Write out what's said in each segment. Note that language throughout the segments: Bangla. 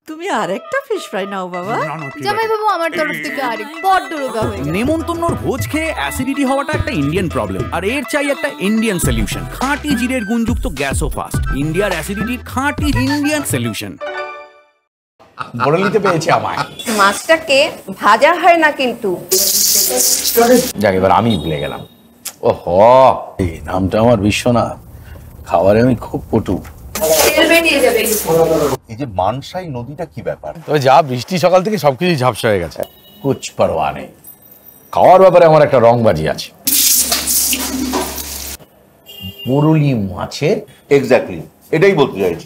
তুমি আরেকটা ফিশ ফ্রাই নাও বাবা। জামাই বাবু আমার তরফ থেকে আরেক বড় রোগা হয়ে গেছে। নেমন্তন্নর ভোজ খেয়ে অ্যাসিডিটি হওয়াটা একটা ইন্ডিয়ান প্রবলেম, আর এর চাই একটা ইন্ডিয়ান সলিউশন। খাঁটি জিরের গুণযুক্ত গ্যাসোফাস্ট, ইন্ডিয়ার অ্যাসিডিটির খাঁটি ইন্ডিয়ান সলিউশন। বড়লিতে পেয়েছে আমায়। মাছটাকে ভাজা হয় না কিন্তু। যাক এবার আমি ভুলে গেলাম। ওহো, এই নামটা আমার বিশ্বনাথ, খাবারে আমি খুব পটু। তেল বেরিয়ে যাবে। এই যে মানসাই নদীটা কি ব্যাপার? তবে যা বৃষ্টি সকাল থেকে সবকিছু ঝাপসা হয়ে গেছে, কুছ পরোয়া নেই। খাওয়ার ব্যাপারে আমার একটা রংবাজি আছে। বরুলি মাছের এক্স্যাক্টলি এটাই বলতে চাইছি।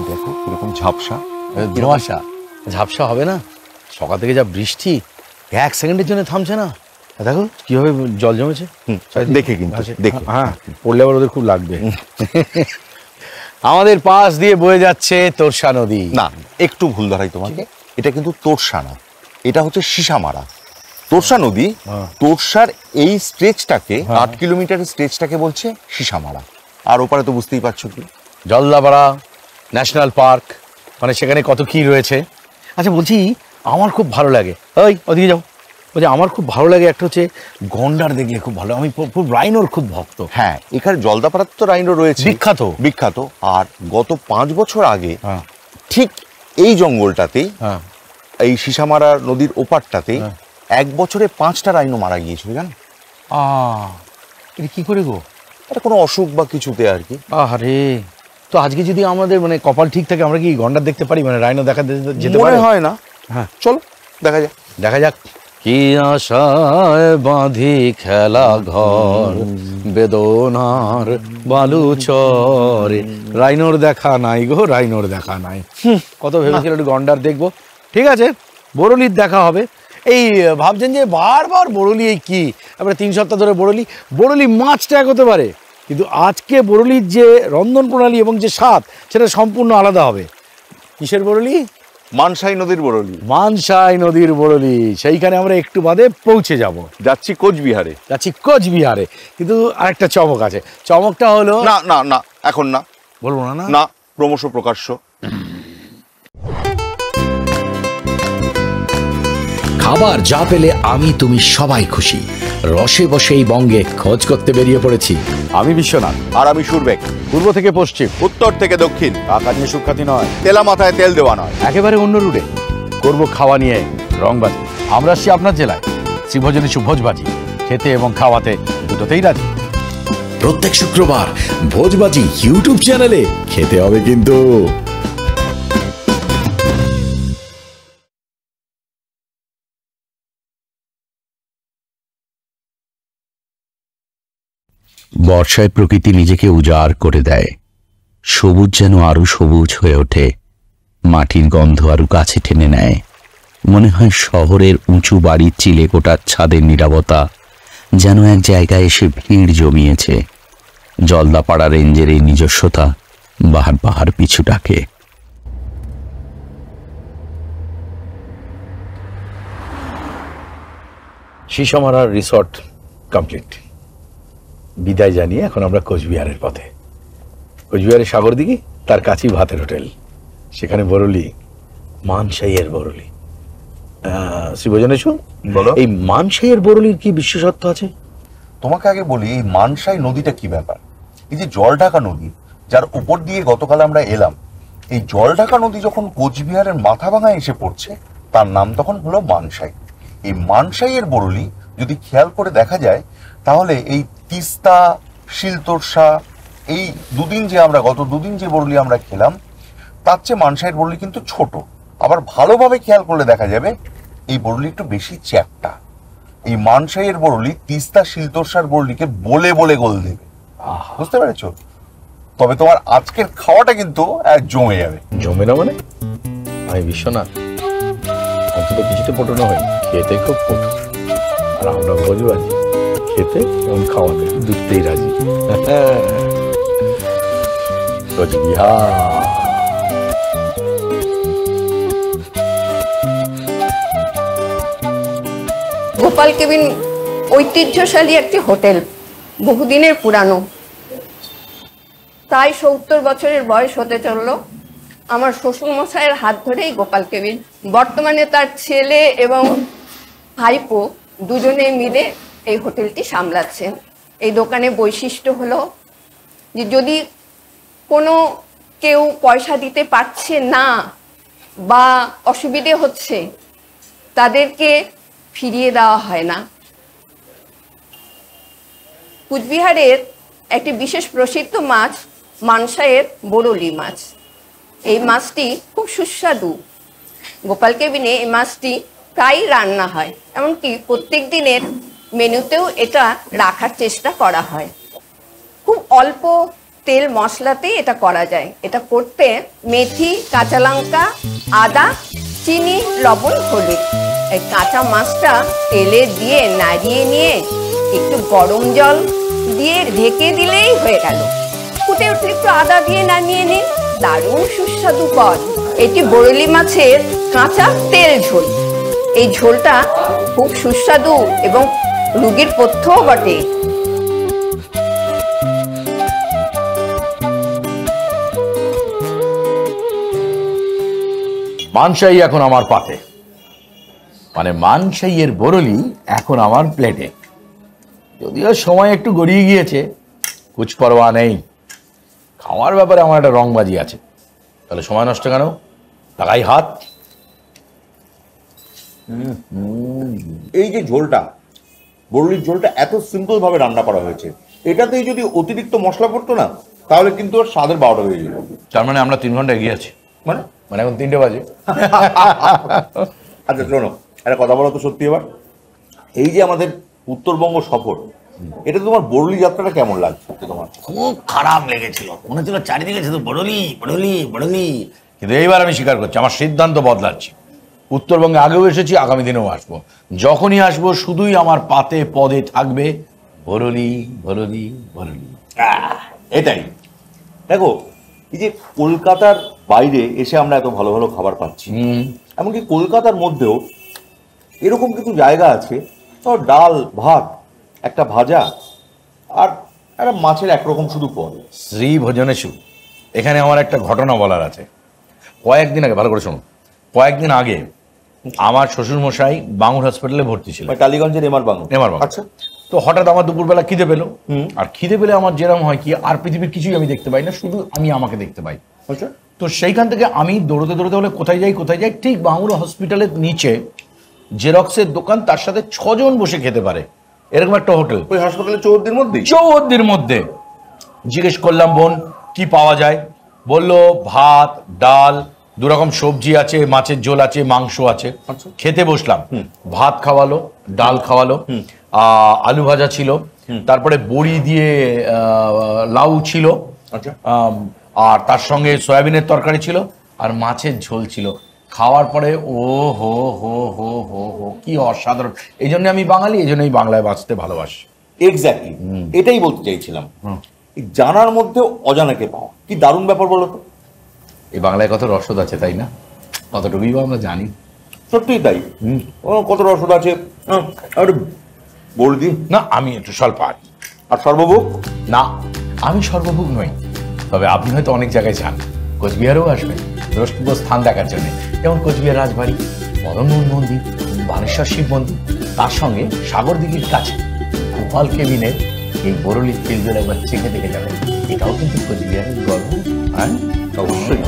দেখো এরকম ঝাপসা। ধোঁয়াশা ঝাপসা হবে না? সকাল থেকে যা বৃষ্টি, 1 সেকেন্ডের জন্য থামছে না। দেখো কিভাবে জল জমেছে। দেখে কিন্তু দেখে, হ্যাঁ, পড়লে আবার ওদের খুব লাগবে। আমাদের পাশ দিয়ে বয়ে যাচ্ছে তোরসা নদী। না একটু ভুল ধরাই তোমাকে, এটা কিন্তু তোরসা না, এটা হচ্ছে সীসামারা। তোরসা নদী, তোরসার এই স্ট্রেচটাকে 8 কিলোমিটারের স্ট্রেচটাকে বলছে সীসামারা। আর ওপারে তো বুঝতেই পারছো কি, জলদাপাড়া ন্যাশনাল পার্ক, মানে সেখানে কত কি রয়েছে। আচ্ছা বলছি, আমার খুব ভালো লাগে, ওই ওদিকে যাও, বলছি আমার খুব ভালো লাগে একটা হচ্ছে গন্ডার দেখলে খুব ভালো। আমি খুব রাইনোর খুব ভক্ত। হ্যাঁ এখানে জলদাপাড়াতে তো রাইনো রয়েছে, বিখ্যাত বিখ্যাত। আর গত 5 বছর আগে ঠিক এই জঙ্গলটাতেই, এই সীসামারা নদীর ওপারটাতেই 1 বছরে 5টা রাইনো মারা গিয়েছিল জানো। এটা কি করে গো? এটা কোনো অসুখ বা কিছুতে আর কি। আরে তো আজকে যদি আমাদের মানে কপাল ঠিক থাকে, আমরা কি গন্ডার দেখতে পারি, মানে রাইনো দেখা যেতে পারে? মনে হয় না। হ্যাঁ চলো দেখা যাক, দেখা যাক। কি আশায় বাঁধি খেলা ঘর, বেদনার বালু চরে, রাইনোর দেখা নাই গো, রাইনোর দেখা নাই। কত ভেবেছিল একটু গন্ডার দেখবো। ঠিক আছে, বরলির দেখা হবে। এই ভাবছেন যে বারবার বরলি, এই কি আমরা 3 সপ্তাহ ধরে বরলি মাছটা এক হতে পারে, কিন্তু আজকে বরলির যে রন্ধন প্রণালী এবং যে স্বাদ সেটা সম্পূর্ণ আলাদা হবে। কিসের বরলি? মানসাই নদীর বরলি। মানসাই নদীর বরলি, সেইখানে আমরা একটু বাদে পৌঁছে যাব। যাচ্ছি কোচবিহারে। কোচবিহারে, কিন্তু আরেকটা চমক আছে। চমকটা হলো, না না না এখন না, বলবো না। না ক্রমশ প্রকাশ্য। খাবার যা পেলে আমি তুমি সবাই খুশি। রসে বসে এই বঙ্গে খোঁজ করতে বেরিয়ে পড়েছি। আমি বিশ্বনাথ। আর আমি সুরবেক। পূর্ব থেকে পশ্চিম, উত্তর থেকে দক্ষিণ। টাকা নিয়ে সুখ্যাতি নয়, তেলা মাথায় তেল দেওয়া নয়, একেবারে অন্য রুটে করবো খাওয়া নিয়ে রংবাজি। আমরা আসছি আপনার জেলায়, শ্রীভোজনী সুভোজবাজি, খেতে এবং খাওয়াতে দুটোতেই রাজি। প্রত্যেক শুক্রবার ভোজবাজি ইউটিউব চ্যানেলে, খেতে হবে কিন্তু। বর্ষায় প্রকৃতি নিজেকে উজাড় করে দেয়, সবুজ যেন আরো সবুজ হয়ে ওঠে, মাটির গন্ধ আরো কাছে টেনে নেয়। মনে হয় শহরের উঁচু বাড়ির চিলেকোটার ছাদের নীরবতা যেন এক জায়গায় এসে ভিড় জমিয়েছে। জলদাপাড়া রেঞ্জের এই নিজস্বতা বাহার বাহার পিছু ডাকে। সীসামারা রিসর্ট কমপ্লিট। বিদায় জানিয়ে এখন আমরা কোচবিহারের পথে। কোচবিহারের সাগর দিঘি, তার কাছেই ভাতের হোটেল, সেখানে বরলি, মানসাইয়ের বরলি। শ্রীভোজনেশু, বলো। এই মানসাইয়ের বরলির কি বিশেষত্ব আছে? তোমাকে আগে বলি, এই মানসাই নদীটা কি ব্যাপার। এই যে জলঢাকা নদী, যার উপর দিয়ে গতকাল আমরা এলাম, এই জলঢাকা নদী যখন কোচবিহারের মাথাভাঙায় এসে পড়ছে, তার নাম তখন হলো মানসাই। এই মানসাইয়ের বরলি যদি খেয়াল করে দেখা যায়, তাহলে এই তিস্তা, শিলতোরসা, এই গত দুদিন যে বরলি আমরা খেলাম, তার চেয়ে মানসাইয়ের বরলি কিন্তু ছোট। আবার ভালোভাবে খেয়াল করলে দেখা যাবে এই বরলি একটু বেশি চ্যাপ্টা। এই মানসাইয়ের বরলি তিস্তা, শিলতোরসার বরলিকে বলে বলে গোল দেবে, বুঝতে পেরেছো? তবে তোমার আজকের খাওয়াটা কিন্তু জমে যাবে। জমে না মানে? আমি বিশ্বনাথ, অন্তত কিছুতে পটনো হয়, খেতে খুব পটু। আর আমরা ভোজবাজি, খেতে এবং খাওয়াতে দুটোতেই রাজি। কোচবিহার। গোপাল কেবিন ঐতিহ্যশালী একটি হোটেল, বহুদিনের পুরানো। প্রায় 70 বছরের বয়স হতে চললো। আমার শ্বশুরমশাইয়ের হাত ধরেই গোপাল কেবিন। বর্তমানে তার ছেলে এবং ভাইপো দুজনে মিলে এই হোটেলটি সামলাচ্ছেন। এই দোকানের বৈশিষ্ট্য হলো যে যদি কোনো কেউ পয়সা দিতে পারছে না বা অসুবিধে হচ্ছে, তাদেরকে ফিরিয়ে দেওয়া হয় না। কুচবিহারের একটি বিশেষ প্রসিদ্ধ মাছ মানসাইয়ের বরলি মাছ। এই মাছটি খুব সুস্বাদু। গোপাল কেবিনে এই মাছটি প্রায়ই রান্না হয়, এমনকি প্রত্যেক দিনের মেনুতেও এটা রাখার চেষ্টা করা হয়। খুব অল্প তেল মশলাতেই এটা করা যায়। এটা করতে মেথি, কাঁচা লঙ্কা, আদা, চিনি, লবণ, হলুদ, এই কাঁচা মাছটা তেলে দিয়ে নাড়িয়ে নিয়ে একটু গরম জল দিয়ে ঢেকে দিলেই হয়ে গেল। ফুটে উঠলে একটু আদা দিয়ে নামিয়ে নিন, দারুণ সুস্বাদু পদ। এটি বরলি মাছের কাঁচা তেল ঝোল। এই ঝোলটা খুব সুস্বাদু এবং রোগীর পথ্যও বটে। মানসাই এখন আমার পাতে, মানে মানসাইয়ের বরলি এখন আমার প্লেটে। যদিও সময় একটু গড়িয়ে গিয়েছে, কুছ পরোয়া নেই। খাওয়ার ব্যাপারে আমার একটা রংবাজি আছে। তাহলে সময় নষ্ট কেন, টাকাই হাত। এই যে ঝোলটা, বরলির ঝোলটা এত সিম্পল ভাবে রান্না করা হয়েছে, এটাতেই যদি অতিরিক্ত মশলা পড়তো না তাহলে কিন্তু ওর স্বাদের 12টা হয়ে যেত। তার মানে আমরা 3 ঘন্টা এগিয়ে আছি, মানে মানে এখন 3টে বাজে। আচ্ছা শোনো, একটা কথা বলো তো সত্যি এবার, এই যে আমাদের উত্তরবঙ্গ সফর, এটা তোমার বরলি যাত্রাটা কেমন লাগছে তোমার? খুব খারাপ লেগেছিল, মনে হচ্ছিল চারিদিকে শুধু বড়লি বড়লি বড়লি। কিন্তু এইবার আমি স্বীকার করছি, আমার সিদ্ধান্ত বদলাচ্ছি। উত্তরবঙ্গে আগেও এসেছি, আগামী দিনেও আসবো। যখনই আসবো শুধুই আমার পাতে পদে থাকবে বড়লি বড়লি বড়লি। এটাই দেখো, এই যে কলকাতার বাইরে এসে আমরা এত ভালো ভালো খাবার পাচ্ছি, এমনকি কলকাতার মধ্যেও এরকম কিছু জায়গা আছে, তো ডাল ভাত, একটা ভাজা আর একটা মাছের একরকম শুধু পদ। শ্রী ভোজনেশু, এখানে আমার একটা ঘটনা বলার আছে। কয়েকদিন আগে, ভালো করে শোনো, কয়েকদিন আগে আমার শ্বশুরমশাই বাঙুর হসপিটালে ভর্তি ছিল, টালিগঞ্জের এমআর বাঙুর। আচ্ছা, তো হঠাৎ আমার দুপুরবেলা খিদে পেলো। আর খিদে পেলে আমার যেরকম হয় কি, আর পৃথিবীর কিছুই আমি দেখতে পাই না, শুধু আমি আমাকে দেখতে পাই। আচ্ছা, তো সেইখান থেকে আমি দৌড়তে দৌড়তে বলে কোথায় যাই, ঠিক বাঙুর হসপিটালের নিচে জেরক্সের দোকান, তার সাথে 6 জন বসে খেতে পারে এরকম একটা হোটেল। ওই হাসপাতালের চৌহদ্দির মধ্যে জিজ্ঞেস করলাম, বোন কি পাওয়া যায়? বলল ভাত, ডাল, 2 রকম সবজি আছে, মাছের ঝোল আছে, মাংস আছে। খেতে বসলাম, ভাত খাওয়ালো, ডাল খাওয়ালো, আলু ভাজা ছিল, তারপরে বড়ি দিয়ে লাউ ছিল, আর তার সঙ্গে সয়াবিনের তরকারি ছিল, আর মাছের ঝোল ছিল। খাওয়ার পরে ও হো হো হো হো হো, কি অসাধারণ! এই জন্য আমি বাঙালি, এই জন্যই বাংলায় বাঁচতে ভালোবাসি। এক্স্যাক্টলি, এটাই বলতে চাইছিলাম। জানার মধ্যেও অজানাকে পাওয়া, কি দারুণ ব্যাপার বলো তো। এই বাংলায় কত রসদ আছে, তাই না? কতটুকুই বা আমরা জানি। সত্যিই তাই, কত রসদ আছে। বলদি না, আমি একটু স্বল্প। আর সর্বভোগ না, আমি সর্বভোগ নই। তবে আপনি হয়তো অনেক জায়গায় যান, কোচবিহারেও আসবেন দ্রষ্টব্য স্থান দেখার জন্য। যেমন কোচবিহার রাজবাড়ি, মদনমোহন মন্দির, বানেশ্বর শিব মন্দির, তার সঙ্গে সাগর দিঘির কাছে গোপাল কেবিনের এই বরলি ফিল্ডের একবার চেখে দেখে যাবেন। এটাও কিন্তু কোচবিহারের গর্ব। হ্যাঁ, অবশ্যই।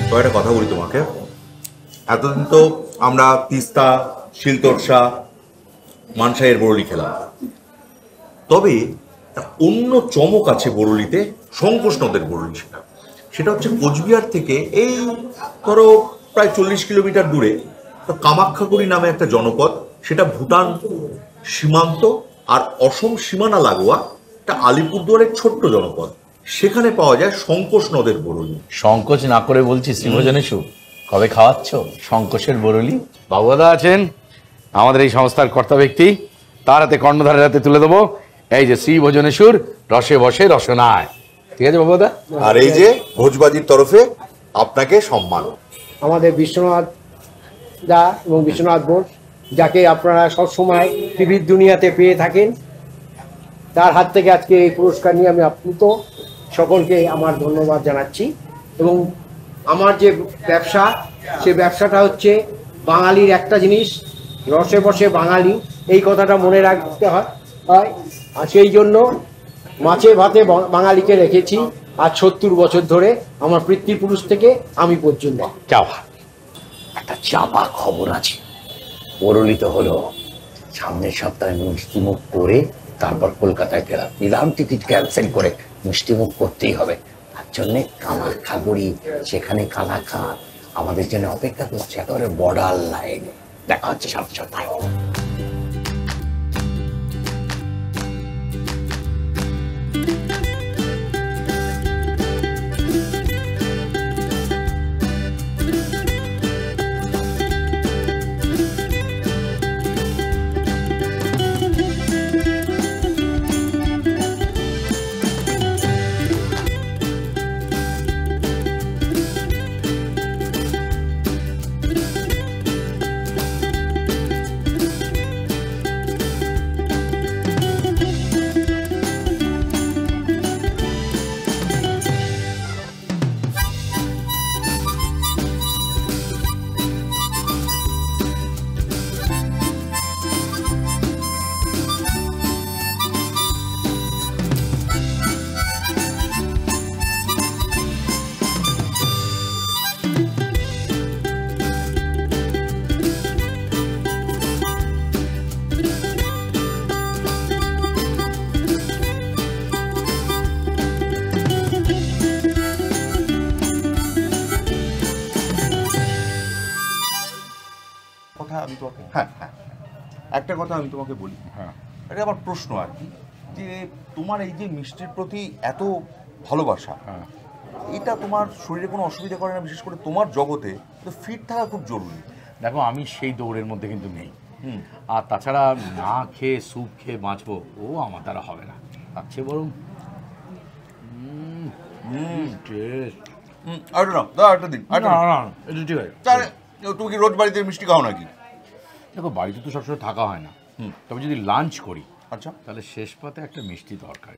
তো একটা কথা বলি তোমাকে, এতদিন তো আমরা তিস্তা, শিলতরসা, মানসাইয়ের বরলি খেলাম, তবে অন্য চমক আছে বরলিতে, শঙ্কোষ নদের বরলি। সেটা হচ্ছে কোচবিহার থেকে এই ধরো প্রায় 40 কিলোমিটার দূরে কামাখ্যাগুড়ি নামে একটা জনপদ, সেটা ভুটান সীমান্ত আর অসম সীমানা লাগোয়া একটা আলিপুরদুয়ারের ছোট্ট জনপদ। সেখানে পাওয়া যায় শঙ্কোষ নদের বরলি। সংকোচ না করে বলছি, শ্রীভোজনেশু, কবে খাওয়াচ্ছ সংকোষের বরলি? বাবুদা আছেন আমাদের এই সংস্থার কর্তা ব্যক্তি, তার হাতে কর্ণধারের হাতে তুলে দেবো। এই যে শ্রীভোজনেশুর রসে বসে রসনায়, ঠিক আছে বাবা দা। আর এই যে ভোজবাজির তরফে আপনাকে সম্মান। আমাদের বিশ্বনাথ দা এবং বিশ্বনাথ বোস, যাকে আপনারা সবসময় টিভির দুনিয়াতে পেয়ে থাকেন, তার হাত থেকে আজকে এই পুরস্কার নিয়ে আমি আপ্লুত। সকলকে আমার ধন্যবাদ জানাচ্ছি। এবং আমার যে ব্যবসা, সে ব্যবসাটা হচ্ছে বাঙালির একটা জিনিস, রসে বসে বাঙালি, এই কথাটা মনে রাখতে হয়। আর সেই জন্য মাছে ভাতে বাঙালিকে রেখেছি আজ 70 বছর ধরে, আমার পিতৃপুরুষ থেকে আমি পর্যন্ত। চাপা একটা চাপা খবর আছে, পরলিত হলো সামনের সপ্তাহে মিষ্টিমুখ করে তারপর কলকাতায় গেলাম, নিলাম টিকিট ক্যান্সেল করে, মিষ্টিমুখ করতেই হবে। তার জন্যে কামাখ্যাগুড়ি, সেখানে কালাকাঁদ আমাদের জন্য অপেক্ষা করছে, একেবারে বর্ডার লাইনে। দেখা হচ্ছে সামনের সপ্তাহে। আমি তোমাকে একটা কথা আমি তোমাকে বলি, এটা আমার প্রশ্ন আর কি, যে তোমার এই যে মিষ্টির প্রতি এত ভালোবাসা, এটা তোমার শরীরে কোনো অসুবিধা করে না? বিশেষ করে তোমার জগতে তো ফিট থাকা খুব জরুরি। দেখো আমি সেই দৌড়ের মধ্যে কিন্তু নেই, আর তাছাড়া না খেয়ে স্যুপ খেয়ে বাঁচবো ও আমার দ্বারা হবে না। তার চেয়ে বরং তুমি কি রোজ বাড়িতে মিষ্টি খাও নাকি? দেখো বাড়িতে তো সবসময় থাকা হয় না, তবে যদি লাঞ্চ করি আচ্ছা তাহলে শেষ পাতে একটা মিষ্টি দরকার।